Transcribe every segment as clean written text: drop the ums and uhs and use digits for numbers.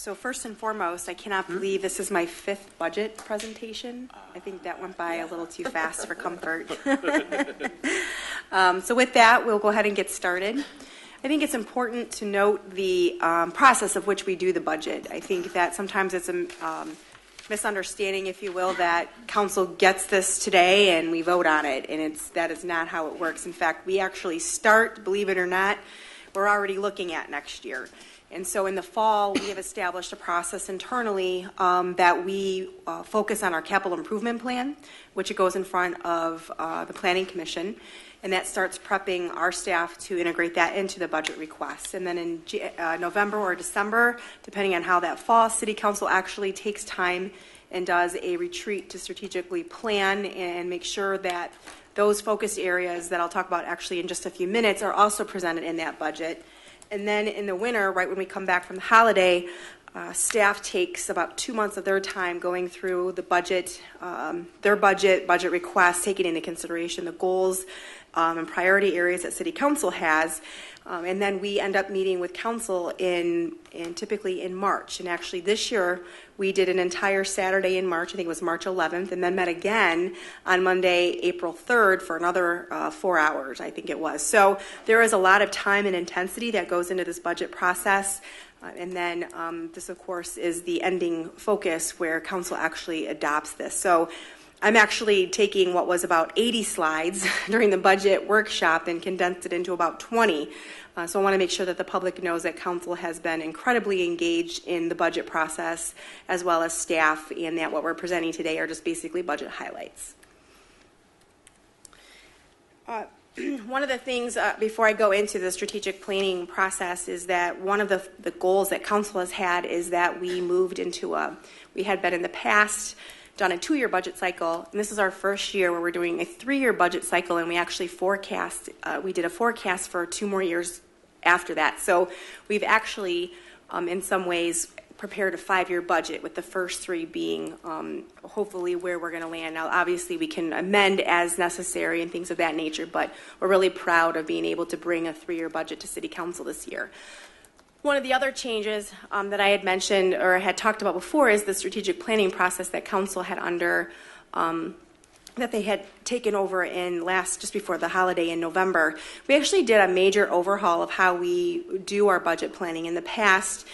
So first and foremost, I cannot believe this is my 5th budget presentation. I think that went by a little too fast for comfort. So with that, we'll go ahead and get started. I think it's important to note the process of which we do the budget. I think that sometimes it's a misunderstanding, if you will, that council gets this today and we vote on it, and that is not how it works. In fact, we actually start, believe it or not, we're already looking at next year. And so in the fall, we have established a process internally that we focus on our capital improvement plan, which it goes in front of the Planning Commission, and that starts prepping our staff to integrate that into the budget request. And then in November or December, depending on how that falls, City Council actually takes time and does a retreat to strategically plan and make sure that those focused areas that I'll talk about actually in just a few minutes are also presented in that budget. And then in the winter, right when we come back from the holiday, staff takes about 2 months of their time going through the budget, their budget requests, taking into consideration the goals and priority areas that City Council has. And then we end up meeting with Council typically in March. And actually this year, we did an entire Saturday in March, I think it was March 11th, and then met again on Monday, April 3rd for another 4 hours, I think it was. So there is a lot of time and intensity that goes into this budget process. And then this, of course, is the ending focus where Council actually adopts this. So I'm actually taking what was about 80 slides during the budget workshop and condensed it into about 20. So I want to make sure that the public knows that Council has been incredibly engaged in the budget process, as well as staff, and that what we're presenting today are just basically budget highlights. One of the things, before I go into the strategic planning process, is that one of the goals that Council has had is that we moved into we had been in the past done a 2-year budget cycle, and this is our first year where we're doing a 3-year budget cycle, and we actually we did a forecast for 2 more years after that. So we've actually, in some ways, prepared a 5-year budget, with the first 3 being hopefully where we're going to land. Now, obviously, we can amend as necessary and things of that nature, but we're really proud of being able to bring a 3-year budget to City Council this year. One of the other changes that I had mentioned or had talked about before is the strategic planning process that Council had that they had taken over just before the holiday in November. We actually did a major overhaul of how we do our budget planning. In the past,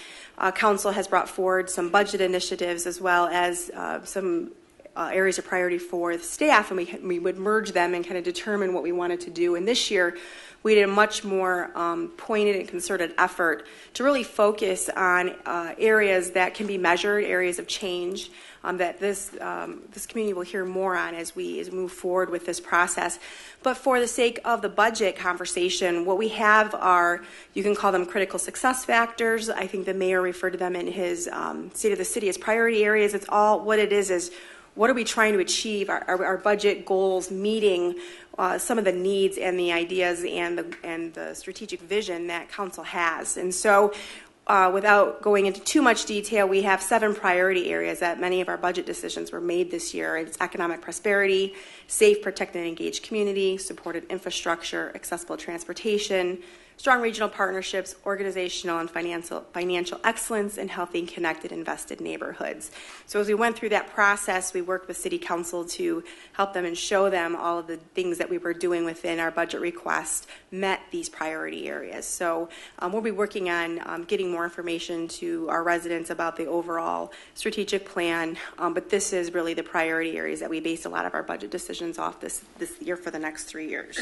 Council has brought forward some budget initiatives as well as some areas of priority for the staff, and we would merge them and kind of determine what we wanted to do. And this year, we did a much more pointed and concerted effort to really focus on areas that can be measured, areas of change that this community will hear more on as we move forward with this process. But for the sake of the budget conversation, what we have are, you can call them critical success factors. I think the mayor referred to them in his State of the City as priority areas. It's all what it is what are we trying to achieve? Our budget goals meeting some of the needs and the ideas and the strategic vision that Council has. And so without going into too much detail, we have 7 priority areas that many of our budget decisions were made this year. It's economic prosperity, safe, protected, and engaged community, supported infrastructure, accessible transportation, strong regional partnerships, organizational and financial excellence, and healthy and connected invested neighborhoods. So as we went through that process, we worked with City Council to help them and show them all of the things that we were doing within our budget request met these priority areas. So we'll be working on getting more information to our residents about the overall strategic plan, but this is really the priority areas that we based a lot of our budget decisions off this year for the next 3 years.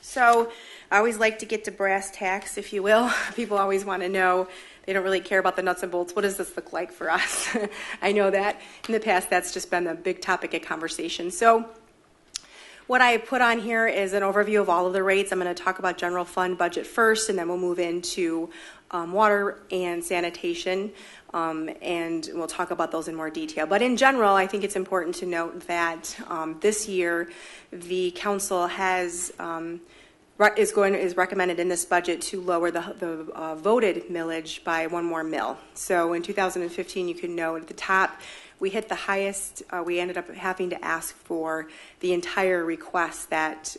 So I always like to get to brass tacks, if you will. People always want to know. They don't really care about the nuts and bolts. What does this look like for us? I know that in the past that's just been a big topic of conversation. So what I put on here is an overview of all of the rates. I'm going to talk about general fund budget first, and then we'll move into water and sanitation, and we'll talk about those in more detail. But in general, I think it's important to note that this year the council has is recommended in this budget to lower the voted millage by 1 more mill. So in 2015, you can note at the top we hit the highest. We ended up having to ask for the entire request that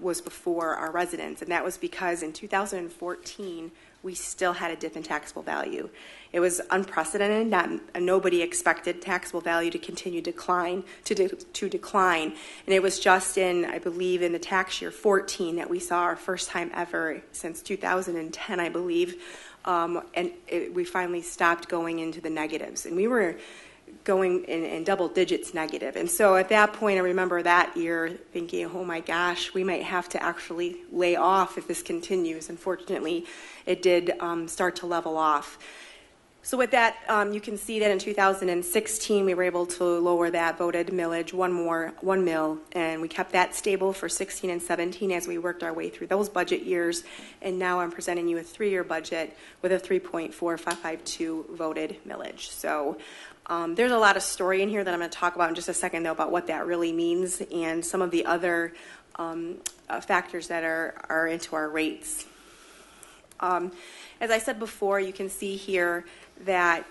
was before our residents, and that was because in 2014 we still had a dip in taxable value. It was unprecedented. Nobody expected taxable value to continue to decline. And it was just in, I believe, in the tax year 14 that we saw our first time ever since 2010, I believe, we finally stopped going into the negatives. And we were going in double digits negative. And so at that point, I remember that year thinking, oh my gosh, we might have to actually lay off if this continues. Unfortunately, it did start to level off. So with that, you can see that in 2016, we were able to lower that voted millage one mil, and we kept that stable for 16 and 17 as we worked our way through those budget years. And now I'm presenting you a 3-year budget with a 3.4552 voted millage. So there's a lot of story in here that I'm going to talk about in just a second, though, about what that really means and some of the other factors that are into our rates. As I said before, you can see here that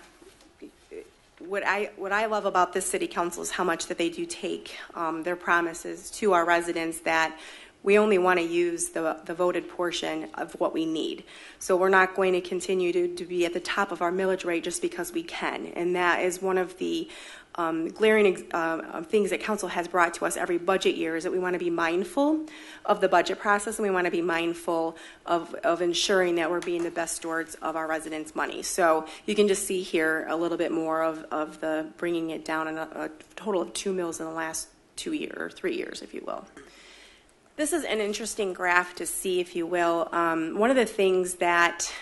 what I love about this city council is how much that they do take their promises to our residents that we only want to use the voted portion of what we need. So we're not going to continue to be at the top of our millage rate just because we can. And that is one of the glaring things that council has brought to us every budget year, is that we want to be mindful of the budget process, and we want to be mindful of ensuring that we're being the best stewards of our residents' money. So you can just see here a little bit more of the bringing it down in a total of 2 mils in the last 2 years, or 3 years, if you will. This is an interesting graph to see, if you will. One of the things that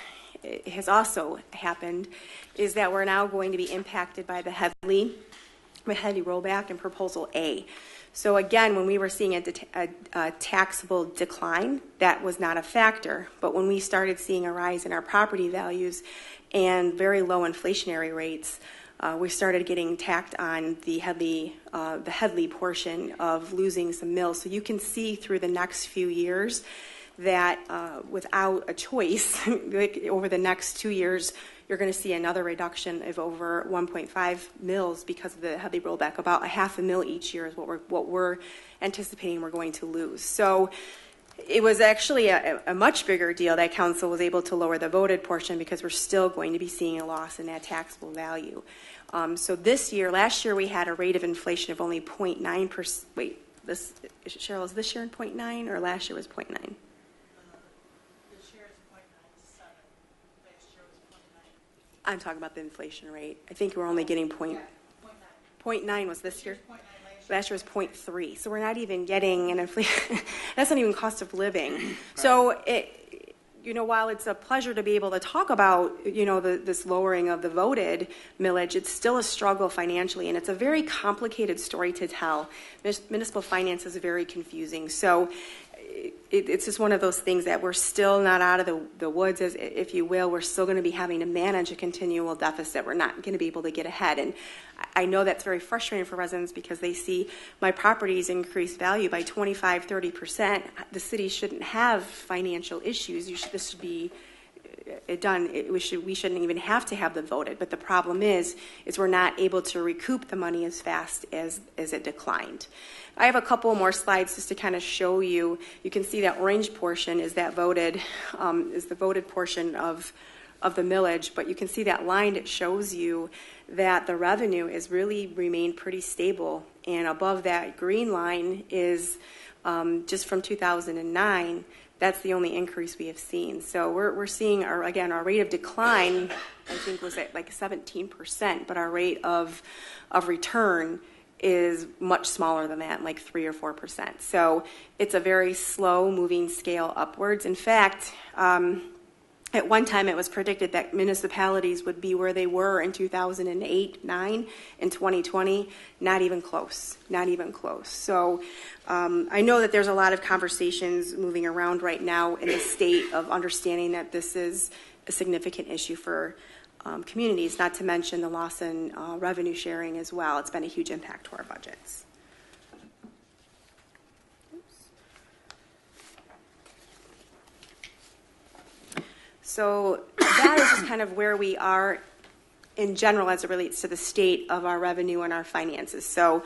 has also happened is that we're now going to be impacted by the heavy rollback in Proposal A. So again, when we were seeing a taxable decline, that was not a factor. But when we started seeing a rise in our property values and very low inflationary rates, we started getting tacked on the heavy portion of losing some mills. So you can see through the next few years that without a choice, over the next 2 years, you're going to see another reduction of over 1.5 mils because of the heavy rollback. About a half a mil each year is what we're anticipating we're going to lose. So it was actually a much bigger deal that council was able to lower the voted portion, because we're still going to be seeing a loss in that taxable value. So last year we had a rate of inflation of only 0.9%. Wait, Cheryl, is this year in 0.9 or last year was 0.9? This year is 0.97. Last year was 0.9. I'm talking about the inflation rate. I think we're only getting 0.9 was this year. Last year was 0.3. So we're not even getting an inflation. That's not even cost of living. Right. So while it's a pleasure to be able to talk about, this lowering of the voted millage, it's still a struggle financially, and it's a very complicated story to tell. Municipal finance is very confusing. So it's just one of those things that we're still not out of the woods, as if you will. We're still going to be having to manage a continual deficit. We're not going to be able to get ahead. And I know that's very frustrating for residents, because they see my properties increase value by 25, 30%. The city shouldn't have financial issues. This should be done. We shouldn't even have to have the voted. But the problem is we're not able to recoup the money as fast as it declined. I have a couple more slides just to kind of show you. You can see that orange portion is the voted portion of the millage, but you can see that line. It shows you that the revenue is really remained pretty stable, and above that green line is just from 2009. That's the only increase we have seen. So we're seeing our rate of decline, I think, was at like 17%, but our rate of return is much smaller than that, like 3 or 4%. So it's a very slow moving scale upwards. In fact, at one time it was predicted that municipalities would be where they were in 2008, 9, and 2020. Not even close. Not even close. So I know that there's a lot of conversations moving around right now in the state of understanding that this is a significant issue for communities, not to mention the loss in revenue sharing as well. It's been a huge impact to our budgets. So that is just kind of where we are in general as it relates to the state of our revenue and our finances. So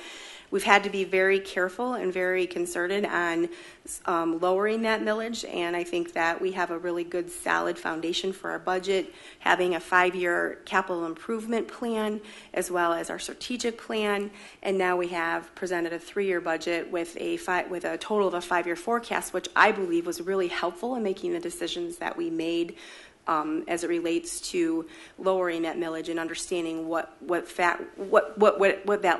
we've had to be very careful and very concerted on lowering that millage, and I think that we have a really good, solid foundation for our budget, having a 5-year capital improvement plan as well as our strategic plan, and now we have presented a 3-year budget with a total of a 5-year forecast, which I believe was really helpful in making the decisions that we made as it relates to lowering that millage and understanding what that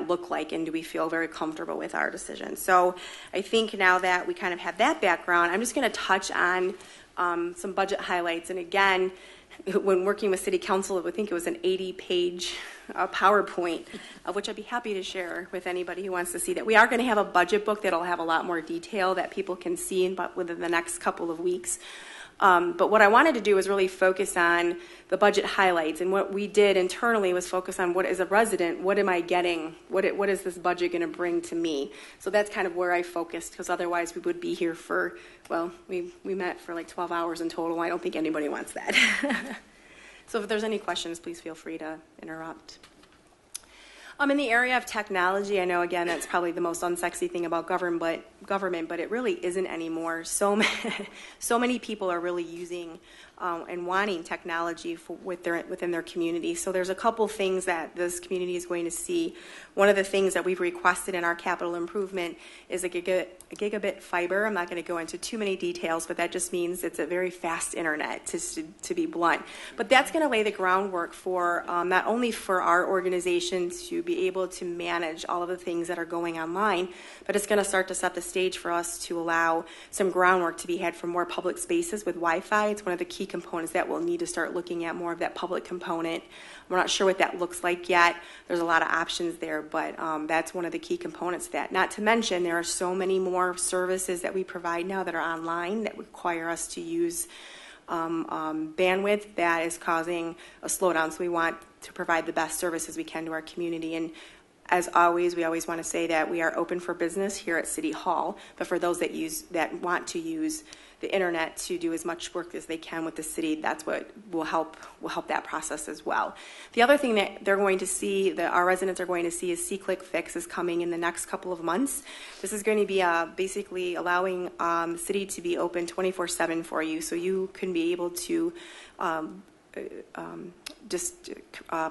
looked like, and do we feel very comfortable with our decision. So I think now that we kind of have that background, I'm just going to touch on some budget highlights. And again, when working with City Council, I think it was an 80-page PowerPoint, of which I'd be happy to share with anybody who wants to see that. We are going to have a budget book that'll have a lot more detail that people can see within the next couple of weeks. But what I wanted to do was really focus on the budget highlights, and what we did internally was focus on what, as a resident, what am I getting? What is this budget going to bring to me? So that's kind of where I focused, because otherwise we would be here for, well, we met for like 12 hours in total. I don't think anybody wants that. So if there's any questions, please feel free to interrupt. In the area of technology, I know, again, that's probably the most unsexy thing about government, but it really isn't anymore. So many people are really using and wanting technology within their community. So there's a couple things that this community is going to see. One of the things that we've requested in our capital improvement is a gigabit fiber. I'm not going to go into too many details, but that just means it's a very fast internet, to be blunt. But that's going to lay the groundwork for not only for our organization to be able to manage all of the things that are going online, but it's going to start to set the stage for us to allow some groundwork to be had for more public spaces with Wi-Fi. It's one of the key components that we'll need to start looking at, more of that public component. We're not sure what that looks like yet. There's a lot of options there, but that's one of the key components of that. Not to mention, there are so many more services that we provide now that are online that require us to use bandwidth that is causing a slowdown. So we want to provide the best services we can to our community. And as always, we always want to say that we are open for business here at City Hall, but for those that want to use the internet to do as much work as they can with the city, that's what will help that process as well. The other thing that they're going to see, that our residents are going to see, is C-Click Fix is coming in the next couple of months. This is going to be basically allowing the city to be open 24/7 for you, so you can be able to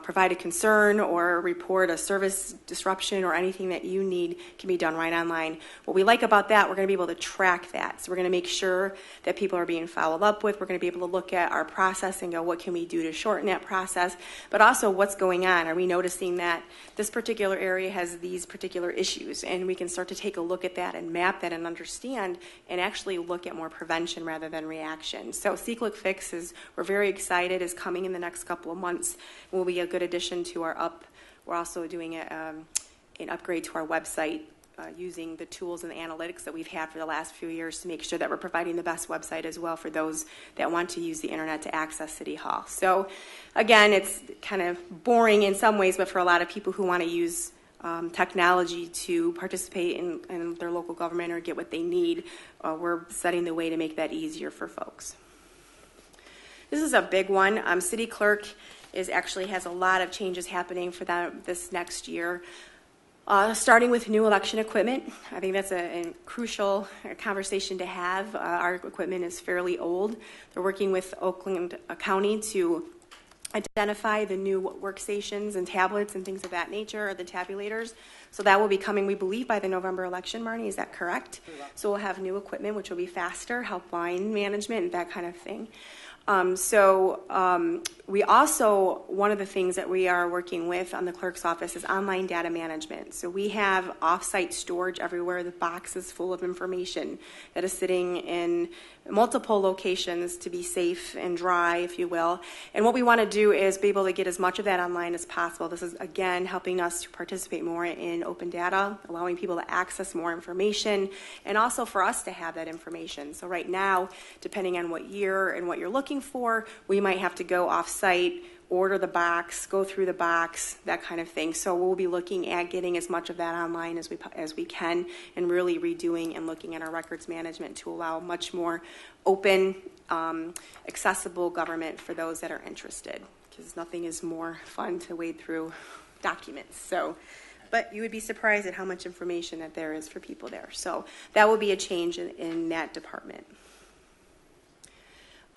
provide a concern or report a service disruption or anything that you need can be done right online. What we like about that, we're going to be able to track that. So we're going to make sure that people are being followed up with. We're going to be able to look at our process and go, what can we do to shorten that process? But also, what's going on? Are we noticing that this particular area has these particular issues? And we can start to take a look at that and map that and understand and actually look at more prevention rather than reaction. So C-Click Fix we're very excited, is coming in the next couple of months. It will be a good addition to we're also doing an upgrade to our website using the tools and the analytics that we've had for the last few years to make sure that we're providing the best website as well for those that want to use the internet to access City Hall. So again, it's kind of boring in some ways, but for a lot of people who want to use technology to participate in their local government or get what they need, we're setting the way to make that easier for folks. This is a big one. City Clerk actually has a lot of changes happening for this next year. Starting with new election equipment. I think that's a crucial conversation to have. Our equipment is fairly old. They're working with Oakland County to identify the new workstations and tablets and things of that nature, or the tabulators. So that will be coming, we believe, by the November election, Marnie, is that correct? So we'll have new equipment, which will be faster, help line management, and that kind of thing. We also, one of the things that we are working with on the clerk's office is online data management. So we have off-site storage everywhere. The box is full of information that is sitting in multiple locations to be safe and dry, if you will. And what we want to do is be able to get as much of that online as possible. This is, again, helping us to participate more in open data, allowing people to access more information, and also for us to have that information. So right now, depending on what year and what you're looking for, we might have to go off-site, order the box, go through the box, that kind of thing. So we'll be looking at getting as much of that online as we can, and really redoing and looking at our records management to allow much more open accessible government for those that are interested, because nothing is more fun to wade through documents. So, but you would be surprised at how much information that there is for people there. So that will be a change in that department.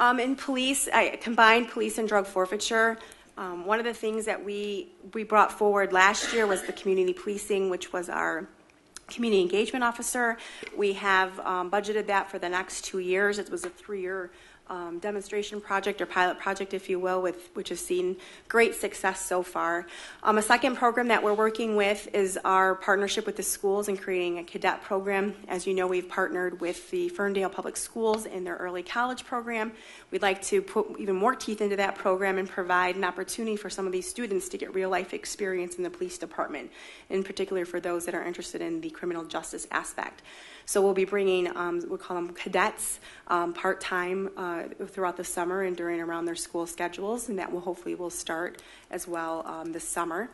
In police, combined police and drug forfeiture. One of the things that we brought forward last year was the community policing, which was our community engagement officer. We have budgeted that for the next 2 years. It was a 3-year demonstration project or pilot project, if you will, which has seen great success so far. A second program that we're working with is our partnership with the schools and creating a cadet program. As you know, we've partnered with the Ferndale Public Schools in their early college program. We'd like to put even more teeth into that program and provide an opportunity for some of these students to get real life experience in the police department, in particular for those that are interested in the criminal justice aspect. So we'll be bringing, we'll call them cadets, part-time throughout the summer and during around their school schedules, and that will hopefully start as well this summer.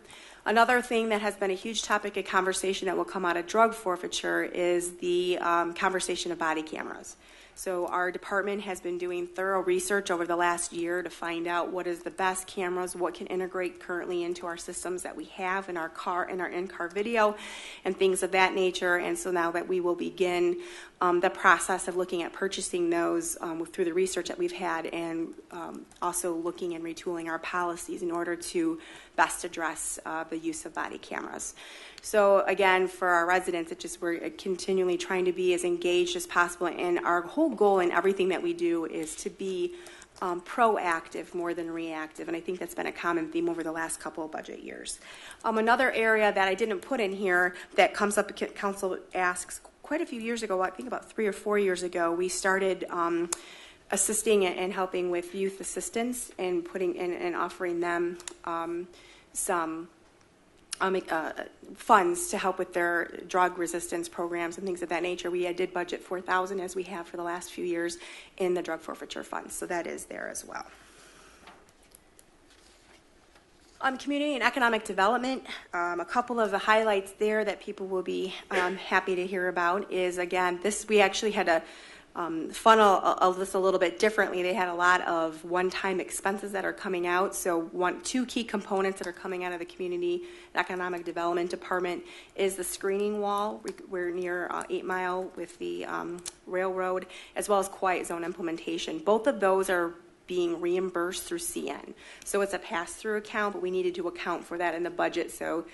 Another thing that has been a huge topic of conversation that will come out of drug forfeiture is the conversation of body cameras. So our department has been doing thorough research over the last year to find out what is the best cameras, what can integrate currently into our systems that we have in our car, in our in-car video, and things of that nature. And so now that we will begin the process of looking at purchasing those through the research that we've had, and also looking and retooling our policies in order to best address the use of body cameras. So again, for our residents, we're continually trying to be as engaged as possible, and our whole goal in everything that we do is to be proactive more than reactive, and I think that's been a common theme over the last couple of budget years. Another area that I didn't put in here that comes up, council asks quite a few years ago, I think about 3 or 4 years ago, we started assisting and helping with youth assistance and putting in and offering them some funds to help with their drug resistance programs and things of that nature. We did budget $4,000, as we have for the last few years, in the drug forfeiture funds, so that is there as well. Community and economic development, a couple of the highlights there that people will be happy to hear about is, again, we actually had a funnel this a little bit differently. They had a lot of one-time expenses that are coming out. So two key components that are coming out of the Community and Economic Development Department is the screening wall. We're near 8 Mile with the railroad, as well as quiet zone implementation. Both of those are being reimbursed through CN. So it's a pass-through account, but we needed to account for that in the budget. So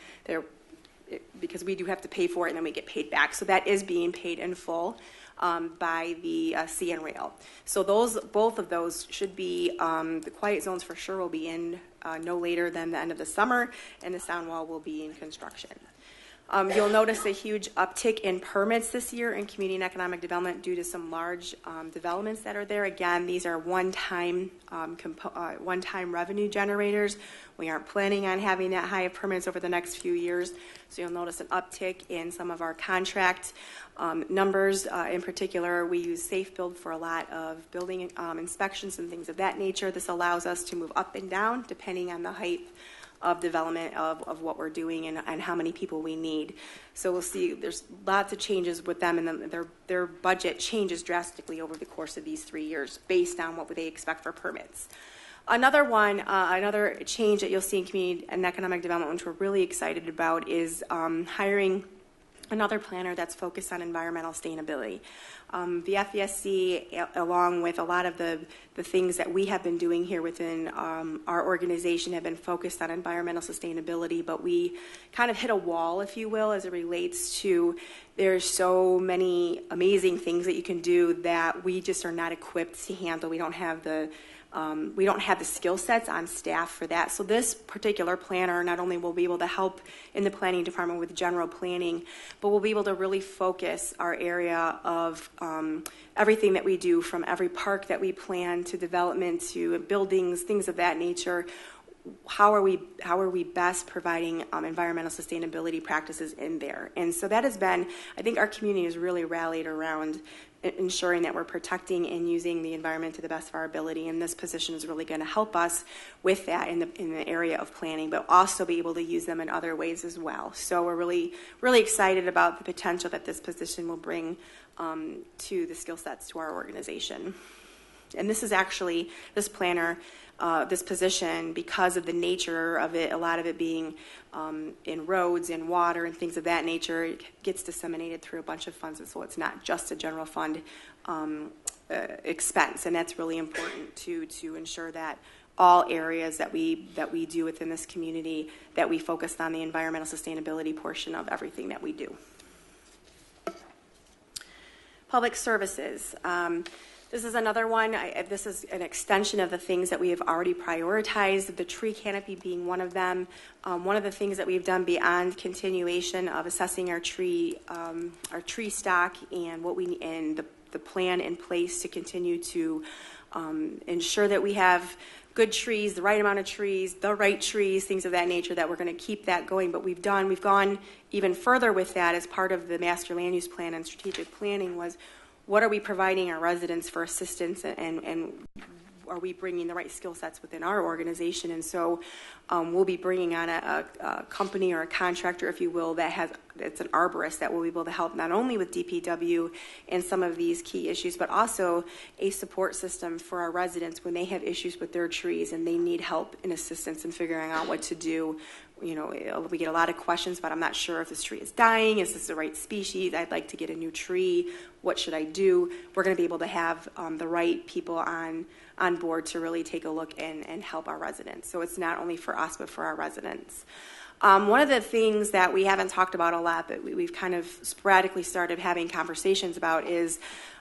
because we do have to pay for it and then we get paid back. So that is being paid in full by the CN Rail. So both of those should be, the quiet zones for sure will be in no later than the end of the summer, and the sound wall will be in construction. You'll notice a huge uptick in permits this year in community and economic development due to some large developments that are there. Again, these are one-time revenue generators. We aren't planning on having that high of permits over the next few years. So you'll notice an uptick in some of our contract numbers. In particular, we use Safe Build for a lot of building inspections and things of that nature. This allows us to move up and down depending on the height of development of what we're doing and how many people we need. So we'll see there's lots of changes with them, and their budget changes drastically over the course of these 3 years based on what they expect for permits. Another change that you'll see in community and economic development, which we're really excited about, is hiring another planner that's focused on environmental sustainability. The FESC, along with a lot of the things that we have been doing here within our organization, have been focused on environmental sustainability, but we kind of hit a wall, if you will, as it relates to there's so many amazing things that you can do that we just are not equipped to handle. We don't have the skill sets on staff for that. So this particular planner not only will be able to help in the planning department with general planning, but we'll be able to really focus our area of everything that we do, from every park that we plan to development to buildings, things of that nature. How are we best providing environmental sustainability practices in there? And so that has been, I think our community has really rallied around ensuring that we're protecting and using the environment to the best of our ability, and this position is really going to help us with that in the area of planning, but also be able to use them in other ways as well. So we're really excited about the potential that this position will bring to the skill sets to our organization. And this is actually, this planner, this position, because of the nature of it, a lot of it being in roads and water and things of that nature, it gets disseminated through a bunch of funds, and so it's not just a general fund expense, and that's really important to ensure that all areas that we do within this community, that we focus on the environmental sustainability portion of everything that we do. Public services. This is another one. This is an extension of the things that we have already prioritized, the tree canopy being one of them. One of the things that we've done beyond continuation of assessing our tree stock and the plan in place to continue to ensure that we have good trees, the right amount of trees, the right trees, things of that nature, that we're going to keep that going. But we've gone even further with that as part of the master land use plan and strategic planning was, what are we providing our residents for assistance, and are we bringing the right skill sets within our organization? And so we'll be bringing on a company or a contractor, if you will, it's an arborist that will be able to help not only with DPW and some of these key issues, but also a support system for our residents when they have issues with their trees and they need help and assistance in figuring out what to do. You know, we get a lot of questions, but I'm not sure if this tree is dying. Is this the right species? I'd like to get a new tree. What should I do? We're going to be able to have the right people on board to really take a look and help our residents. So it's not only for us, but for our residents. One of the things that we haven't talked about a lot, but we've kind of sporadically started having conversations about is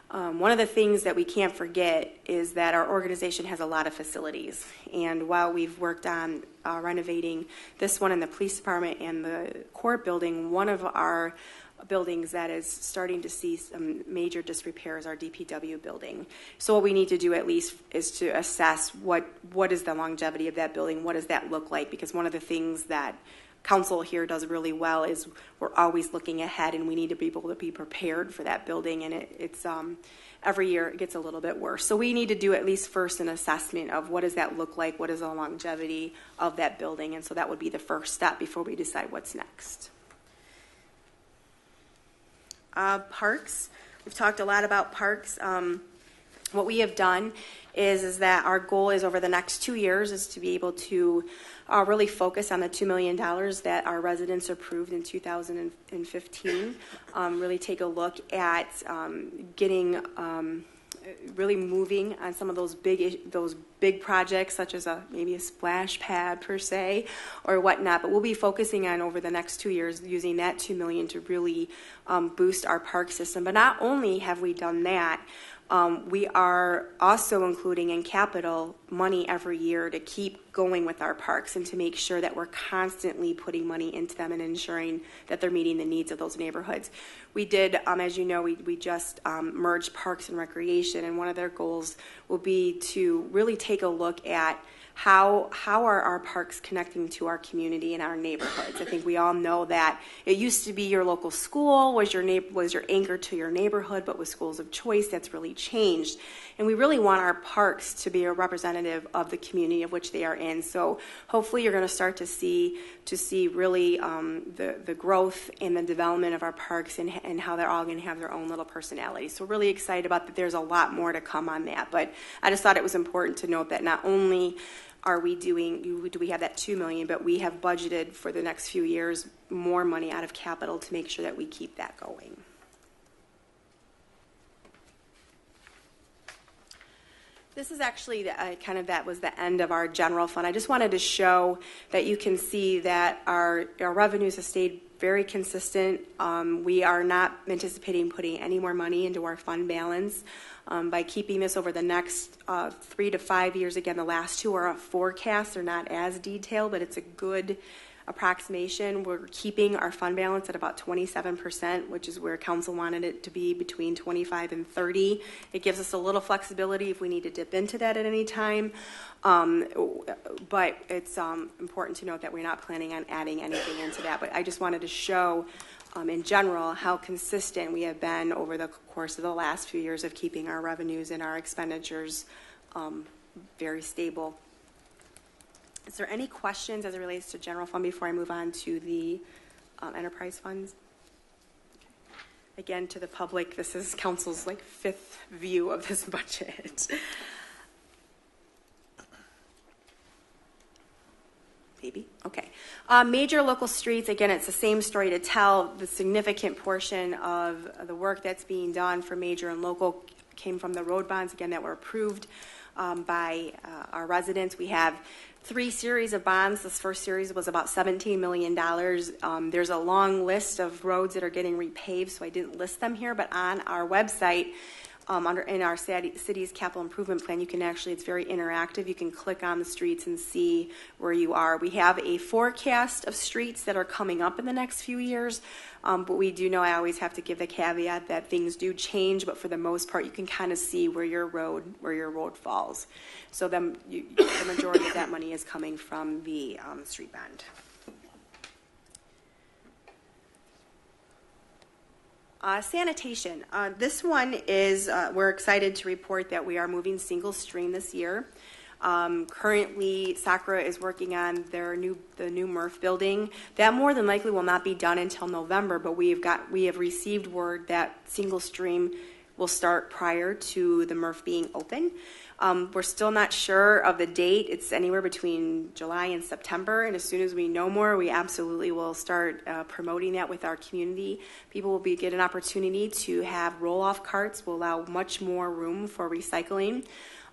one of the things that we can't forget is that our organization has a lot of facilities. And while we've worked on renovating this one in the police department and the court building, one of our buildings that is starting to see some major disrepair is our DPW building. So what we need to do at least is to assess what is the longevity of that building, what does that look like, because one of the things that council here does really well is we're always looking ahead, and we need to be able to be prepared for that building, and it's every year it gets a little bit worse. So we need to do at least first an assessment of what does that look like, what is the longevity of that building, and so that would be the first step before we decide what's next. Parks. We've talked a lot about parks. What we have done is that our goal is over the next 2 years is to be able to really focus on the $2 million that our residents approved in 2015. Really take a look at getting really moving on some of those big projects, such as maybe a splash pad per se or whatnot. But we'll be focusing on over the next 2 years using that $2 million to really boost our park system. But not only have we done that, we are also including in capital money every year to keep going with our parks and to make sure that we're constantly putting money into them and ensuring that they're meeting the needs of those neighborhoods. We did, as you know, we just merged Parks and Recreation, and one of their goals will be to really take a look at how are our parks connecting to our community and our neighborhoods. I think we all know that it used to be your local school was your anchor to your neighborhood, but with schools of choice, that's really changed. And we really want our parks to be a representative of the community of which they are in. So hopefully you're going to start to see really the growth and the development of our parks and how they're all going to have their own little personality. So really excited about that. There's a lot more to come on that. But I just thought it was important to note that not only do we have that $2 million, but we have budgeted for the next few years more money out of capital to make sure that we keep that going. This is actually that was the end of our general fund. I just wanted to show that you can see that our revenues have stayed very consistent. We are not anticipating putting any more money into our fund balance. By keeping this over the next 3 to 5 years. Again, the last two are a forecast. They're not as detailed, but it's a good approximation. We're keeping our fund balance at about 27%, which is where council wanted it to be, between 25 and 30. It gives us a little flexibility if we need to dip into that at any time. But it's important to note that we're not planning on adding anything into that. But I just wanted to show in general how consistent we have been over the course of the last few years of keeping our revenues and our expenditures very stable. Is there any questions as it relates to general fund before I move on to the enterprise funds? Again, to the public, this is council's fifth view of this budget. Maybe. Okay. Major local streets, again, it's the same story to tell. The significant portion of the work that's being done for major and local came from the road bonds, again, that were approved by our residents. We have 3 series of bonds. This first series was about $17 million. There's a long list of roads that are getting repaved, so I didn't list them here, but on our website, in our city's capital improvement plan, you can actually, it's very interactive. You can click on the streets and see where you are. We have a forecast of streets that are coming up in the next few years, but we do know, I always have to give the caveat that things do change, but for the most part, you can kind of see where your road falls. So the majority of that money is coming from the street bond. Sanitation. This one is, we're excited to report that we are moving single stream this year. Currently, SACRA is working on the new MRF building. That more than likely will not be done until November, but we have received word that single stream will start prior to the MRF being open. We're still not sure of the date. It's anywhere between July and September, and as soon as we know more, we absolutely will start promoting that with our community. People will get an opportunity to have roll-off carts. Will allow much more room for recycling,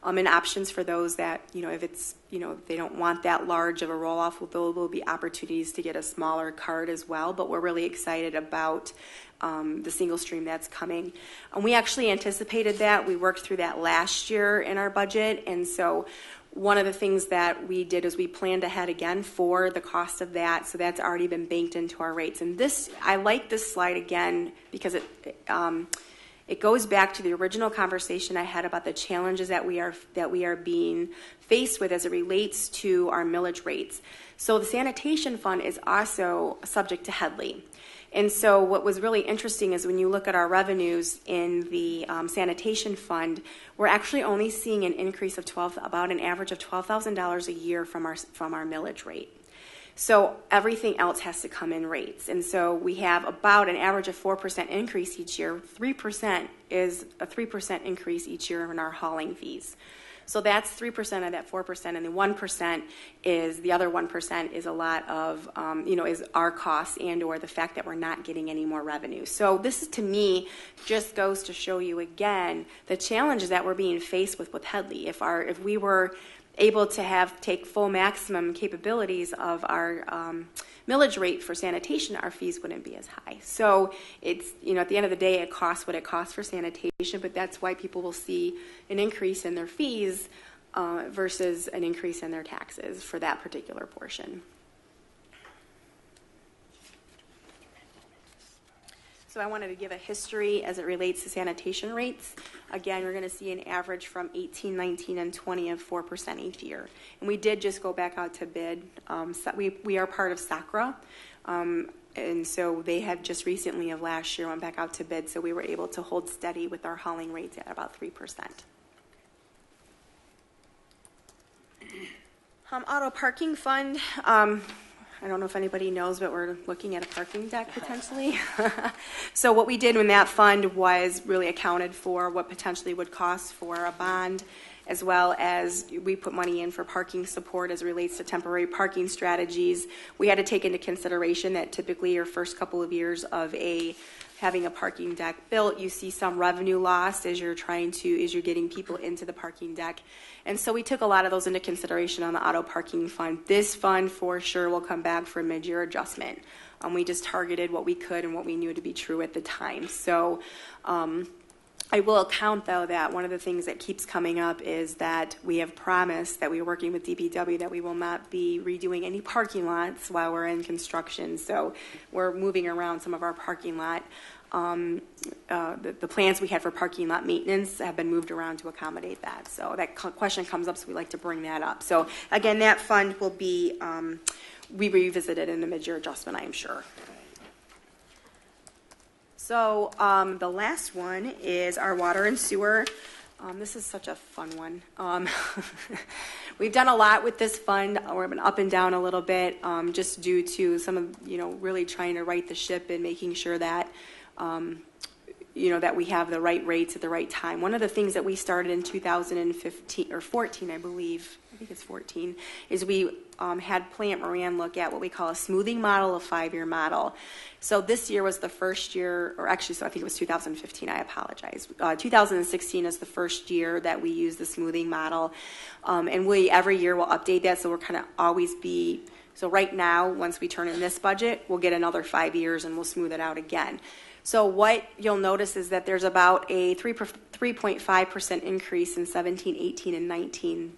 and options for those that, if it's, if they don't want that large of a roll-off, there will be opportunities to get a smaller cart as well. But we're really excited about the single stream that's coming. And we actually anticipated that. We worked through that last year in our budget. And so one of the things that we did is we planned ahead again for the cost of that. So that's already been banked into our rates. And this, I like this slide again because it goes back to the original conversation I had about the challenges that we are being faced with as it relates to our millage rates. So the sanitation fund is also subject to Headley. And so what was really interesting is when you look at our revenues in the sanitation fund, we're actually only seeing an increase of about an average of $12,000 a year from our millage rate. So everything else has to come in rates. And so we have about an average of 4% increase each year. 3% is a 3% increase each year in our hauling fees. So that's 3% of that 4%, and the 1% is, the other 1% is a lot of, is our costs and/or the fact that we're not getting any more revenue. So this is, to me, just goes to show you again the challenges that we're being faced with Headley. If we were able to take full maximum capabilities of our millage rate for sanitation, our fees wouldn't be as high. So it's, at the end of the day, it costs what it costs for sanitation, but that's why people will see an increase in their fees versus an increase in their taxes for that particular portion. So I wanted to give a history as it relates to sanitation rates. Again, we're going to see an average from 18, 19, and 20 of 4% each year. And we did just go back out to bid. We are part of SACRA, and so they had just recently of last year went back out to bid, so we were able to hold steady with our hauling rates at about 3%. Auto parking fund. I don't know if anybody knows, but we're looking at a parking deck potentially. So what we did when that fund was really accounted for what potentially would cost for a bond, as well as we put money in for parking support as it relates to temporary parking strategies. We had to take into consideration that typically your first couple of years of having a parking deck built, you see some revenue loss as you're getting people into the parking deck. And so we took a lot of those into consideration on the auto parking fund. This fund for sure will come back for a mid-year adjustment. We just targeted what we could and what we knew to be true at the time. So I will account, though, that one of the things that keeps coming up is that we have promised that we're working with DPW that we will not be redoing any parking lots while we're in construction. So we're moving around some of our parking lot. The plans we had for parking lot maintenance have been moved around to accommodate that. So that question comes up, so we like to bring that up. So again, that fund will be revisited in the mid-year adjustment, I am sure. So the last one is our water and sewer. This is such a fun one. We've done a lot with this fund. We've been up and down a little bit just due to some of, really trying to right the ship and making sure that that we have the right rates at the right time. One of the things that we started in 2015 or 14, I believe, I think it's 14, is we had Plant Moran look at what we call a smoothing model, a 5-year model. So this year was the first year, or actually, so I think it was 2015, I apologize. 2016 is the first year that we use the smoothing model. And we, every year, will update that, so we're kind of always be, so right now, once we turn in this budget, we'll get another 5 years and we'll smooth it out again. So what you'll notice is that there's about a 3.5% increase in 17, 18, and 19.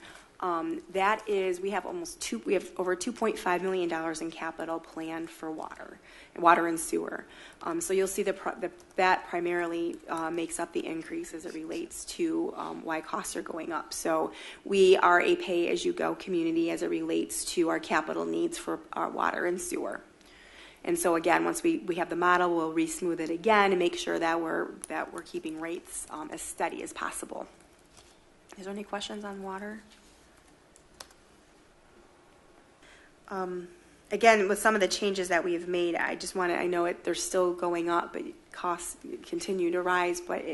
That is, we have over $2.5 million in capital planned for water and sewer. So you'll see that primarily makes up the increase as it relates to why costs are going up. So we are a pay-as-you-go community as it relates to our capital needs for our water and sewer. And so again, once we have the model, we'll re-smooth it again and make sure that we're keeping rates as steady as possible. Is there any questions on water? Again, with some of the changes that we've made, I know they're still going up, but costs continue to rise. But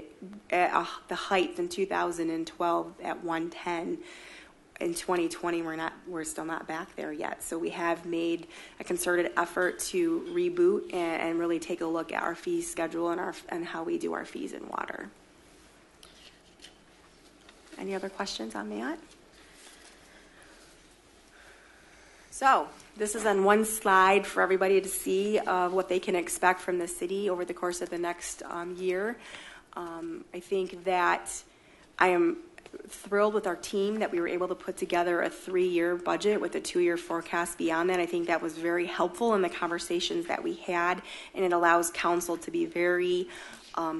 at the height in 2012 at 110. In 2020, we're still not back there yet. So we have made a concerted effort to reboot and really take a look at our fee schedule and how we do our fees in water. Any other questions on that? So this is on one slide for everybody to see what they can expect from the city over the course of the next year. I think that I am thrilled with our team that we were able to put together a 3-year budget with a 2-year forecast beyond that. I think that was very helpful in the conversations that we had, and it allows council to be very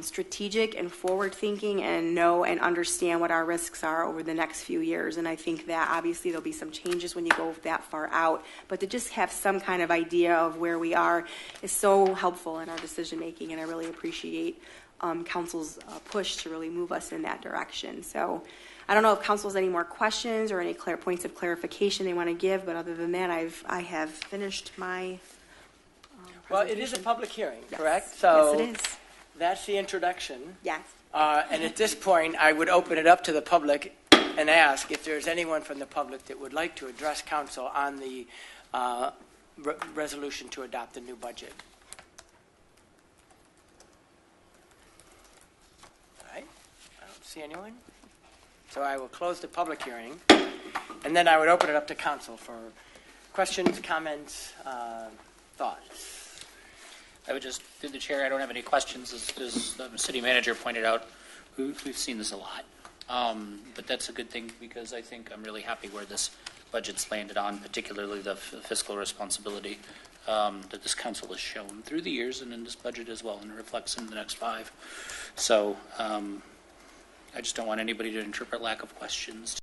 strategic and forward-thinking and know and understand what our risks are over the next few years. And I think that obviously there'll be some changes when you go that far out, but to just have some kind of idea of where we are is so helpful in our decision-making, and I really appreciate council's push to really move us in that direction. So I don't know if council has any more questions or any points of clarification they want to give, but other than that, I have finished my Well, it is a public hearing, yes. correct? So yes, it is. That's the introduction. Yes. And at this point, I would open it up to the public and ask if there's anyone from the public that would like to address council on the resolution to adopt the new budget. All right. I don't see anyone. So I will close the public hearing, and then I would open it up to council for questions, comments, thoughts. I would just, through the chair, I don't have any questions. As the city manager pointed out, we've seen this a lot. But that's a good thing because I think I'm really happy where this budget's landed on, particularly the fiscal responsibility that this council has shown through the years and in this budget as well, and it reflects in the next 5. So I just don't want anybody to interpret lack of questions